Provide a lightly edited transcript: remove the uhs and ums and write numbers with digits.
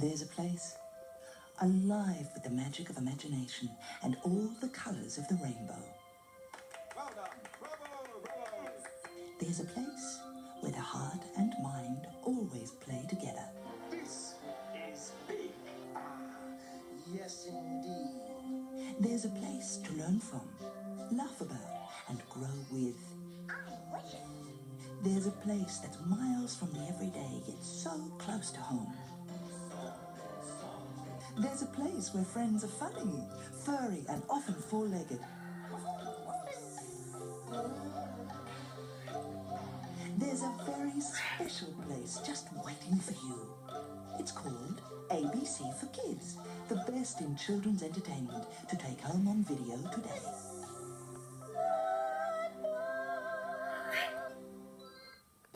There's a place alive with the magic of imagination and all the colors of the rainbow. Well done. Bravo, bravo. There's a place where the heart and mind always play together. This is big. Ah, yes indeed. There's a place to learn from, laugh about, and grow with. There's a place that's miles from the everyday, yet so close to home. There's a place where friends are funny, furry, and often four-legged. There's a very special place just waiting for you. It's called ABC for Kids, the best in children's entertainment to take home on video today.